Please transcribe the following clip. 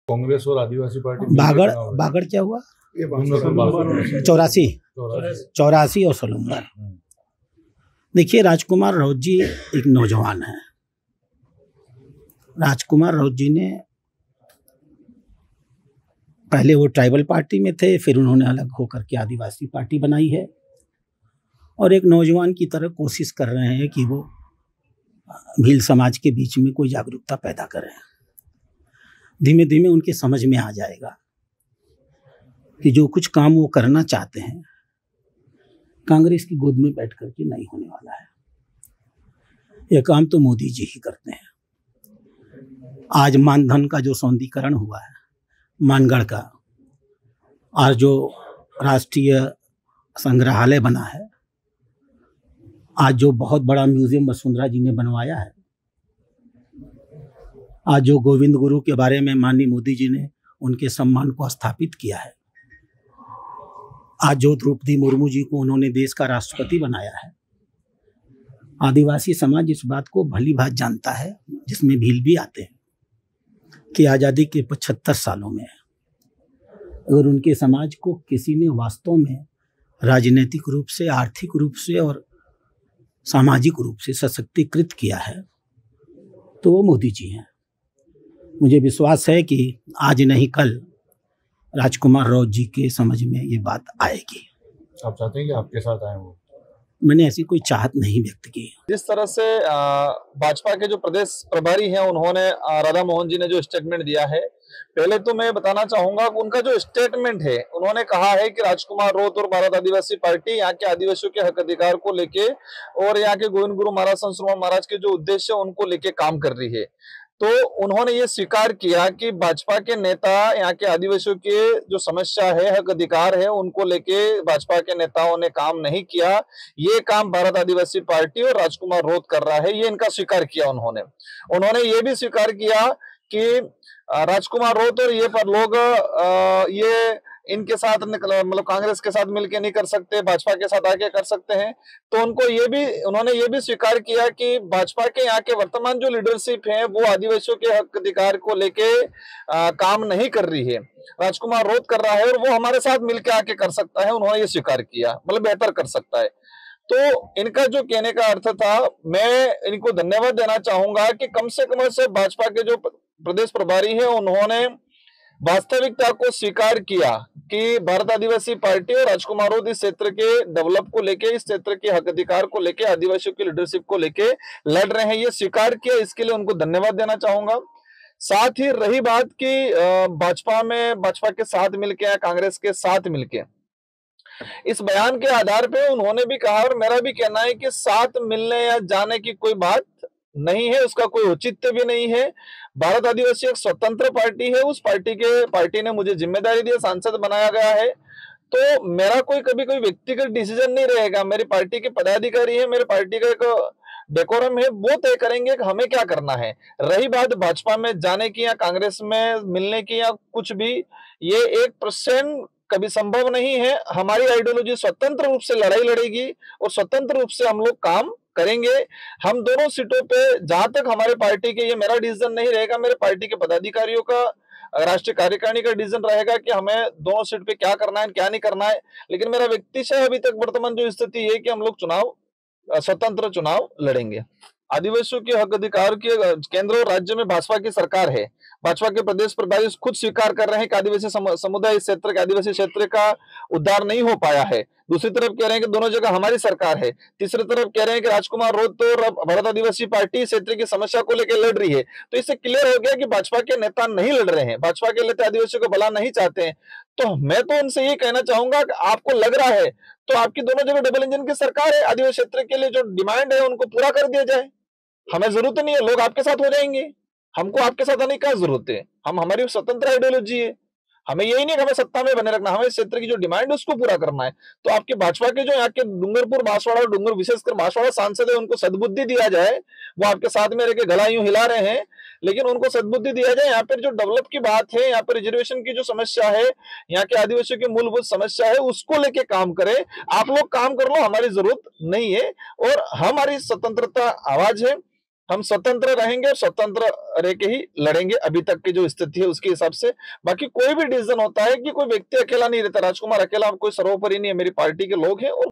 कांग्रेस और आदिवासी पार्टी बागड़ क्या हुआ? 84 और सलूमगर। देखिए, राजकुमार राउत जी एक नौजवान है। राजकुमार राउत जी ने पहले वो ट्राइबल पार्टी में थे, फिर उन्होंने अलग होकर के आदिवासी पार्टी बनाई है और एक नौजवान की तरह कोशिश कर रहे हैं कि वो भील समाज के बीच में कोई जागरूकता पैदा करें। धीमे धीमे उनके समझ में आ जाएगा कि जो कुछ काम वो करना चाहते हैं कांग्रेस की गोद में बैठ करके नहीं होने वाला है। यह काम तो मोदी जी ही करते हैं। आज मानधन का जो सौंदर्यीकरण हुआ है मानगढ़ का, और जो राष्ट्रीय संग्रहालय बना है, आज जो बहुत बड़ा म्यूजियम वसुंधरा जी ने बनवाया है, आज जो गोविंद गुरु के बारे में माननीय मोदी जी ने उनके सम्मान को स्थापित किया है, आज जो द्रौपदी मुर्मू जी को उन्होंने देश का राष्ट्रपति बनाया है, आदिवासी समाज इस बात को भली भांति जानता है, जिसमें भील भी आते हैं, कि आज़ादी के 75 सालों में अगर उनके समाज को किसी ने वास्तव में राजनीतिक रूप से, आर्थिक रूप से और सामाजिक रूप से सशक्तिकृत किया है तो वो मोदी जी हैं। मुझे विश्वास है कि आज नहीं कल राजकुमार राउत जी के समझ में ये बात आएगी। आप चाहते हैं कि आपके साथ आए वो? मैंने ऐसी कोई चाहत नहीं व्यक्त की। जिस तरह से भाजपा के जो प्रदेश प्रभारी हैं उन्होंने राधा मोहन जी ने जो स्टेटमेंट दिया है, पहले तो मैं बताना चाहूंगा कि उनका जो स्टेटमेंट है, उन्होंने कहा है कि राजकुमार राउत और भारत आदिवासी पार्टी यहाँ के आदिवासियों के हक अधिकार को लेके और यहाँ के गोविंद गुरु महाराज संत सूरदास महाराज के जो उद्देश्य है उनको लेके काम कर रही है। तो उन्होंने ये स्वीकार किया कि भाजपा के नेता यहाँ के आदिवासियों के जो समस्या है, हक अधिकार है, उनको लेके भाजपा के नेताओं ने काम नहीं किया। ये काम भारत आदिवासी पार्टी और राजकुमार राउत कर रहा है, ये इनका स्वीकार किया उन्होंने ये भी स्वीकार किया कि राजकुमार राउत और ये पर लोग ये इनके साथ मतलब कांग्रेस के साथ मिलके नहीं कर सकते, भाजपा के साथ आके कर सकते हैं। तो उन्होंने ये भी स्वीकार किया कि भाजपा के यहाँ के वर्तमान जो लीडरशिप है वो आदिवासियों के हक अधिकार को लेके काम नहीं कर रही है, राजकुमार राउत कर रहा है और वो हमारे साथ मिलके आके कर सकता है। उन्होंने ये स्वीकार किया, मतलब बेहतर कर सकता है। तो इनका जो कहने का अर्थ था, मैं इनको धन्यवाद देना चाहूंगा कि कम से कम से भाजपा के जो प्रदेश प्रभारी है उन्होंने वास्तविकता को स्वीकार किया कि भारत आदिवासी पार्टी और राजकुमार राउत इस क्षेत्र के डेवलप को लेके, इस क्षेत्र के हक अधिकार को लेके, आदिवासियों की लीडरशिप को लेके लड़ रहे हैं। ये स्वीकार किया, इसके लिए उनको धन्यवाद देना चाहूंगा। साथ ही रही बात कि भाजपा के साथ मिलके या कांग्रेस के साथ मिलके, इस बयान के आधार पे उन्होंने भी कहा और मेरा भी कहना है कि साथ मिलने या जाने की कोई बात नहीं है, उसका कोई औचित्य भी नहीं है। भारत आदिवासी एक स्वतंत्र पार्टी है, उस पार्टी ने मुझे जिम्मेदारी दी, सांसद बनाया गया है, तो मेरा कोई व्यक्तिगत डिसीजन नहीं रहेगा। मेरी पार्टी के पदाधिकारी है, मेरी पार्टी का एक डेकोरम है, वो तय करेंगे कि हमें क्या करना है। रही बात भाजपा में जाने की या कांग्रेस में मिलने की या कुछ भी, ये 1% कभी संभव नहीं है। हमारी आइडियोलॉजी स्वतंत्र रूप से लड़ाई लड़ेगी और स्वतंत्र रूप से हम लोग काम करेंगे। हम दोनों सीटों पे जहां तक हमारे पार्टी के, ये मेरा डिसीजन नहीं रहेगा, मेरे पार्टी के पदाधिकारियों का, राष्ट्रीय कार्यकारिणी का डिसीजन रहेगा कि हमें दोनों सीट पे क्या करना है क्या नहीं करना है। लेकिन मेरा व्यक्तिशः अभी तक वर्तमान जो स्थिति है कि हम लोग स्वतंत्र चुनाव लड़ेंगे। आदिवासियों के हक अधिकार के केंद्र और राज्य में भाजपा की सरकार है। भाजपा के प्रदेश प्रभारी खुद स्वीकार कर रहे हैं कि आदिवासी समुदाय इस क्षेत्र के, आदिवासी क्षेत्र का उद्धार नहीं हो पाया है। दूसरी तरफ कह रहे हैं कि दोनों जगह हमारी सरकार है। तीसरी तरफ कह रहे हैं कि राजकुमार राउत और भारत आदिवासी पार्टी क्षेत्र की समस्या को लेकर लड़ रही है। तो इससे क्लियर हो गया कि भाजपा के नेता नहीं लड़ रहे हैं, भाजपा के नेता आदिवासियों को भला नहीं चाहते हैं। तो मैं तो उनसे ये कहना चाहूंगा कि आपको लग रहा है तो आपकी दोनों जगह डबल इंजन की सरकार है, आदिवासी क्षेत्र के लिए जो डिमांड है उनको पूरा कर दिया जाए। हमें जरूरत नहीं है, लोग आपके साथ हो जाएंगे, हमको आपके साथ आने की क्या जरूरत है। हमारी स्वतंत्र आइडियोलॉजी है, हमें यही नहीं कि हमें सत्ता में बने रखना, हमें इस क्षेत्र की जो डिमांड है उसको पूरा करना है। तो आपके भाजपा के जो यहाँ के डूंगरपुर बांसवाड़ा और डूंगर विशेषकर बांसवाड़ा सांसद है, उनको सद्बुद्धि दिया जाए। वो आपके साथ में रह के गला यूं हिला रहे हैं, लेकिन उनको सद्बुद्धि दिया जाए। यहाँ पर जो डेवलप की बात है, यहाँ पर रिजर्वेशन की जो समस्या है, यहाँ के आदिवासियों की मूलभूत समस्या है, उसको लेके काम करें। आप लोग काम कर लो, हमारी जरूरत नहीं है और हमारी स्वतंत्रता आवाज है। हम स्वतंत्र रहेंगे और स्वतंत्र रह के ही लड़ेंगे, अभी तक की जो स्थिति है उसके हिसाब से। बाकी कोई भी डिसीजन होता है कि कोई व्यक्ति अकेला नहीं रहता, राजकुमार अकेला कोई सर्वोपरि नहीं है, मेरी पार्टी के लोग हैं और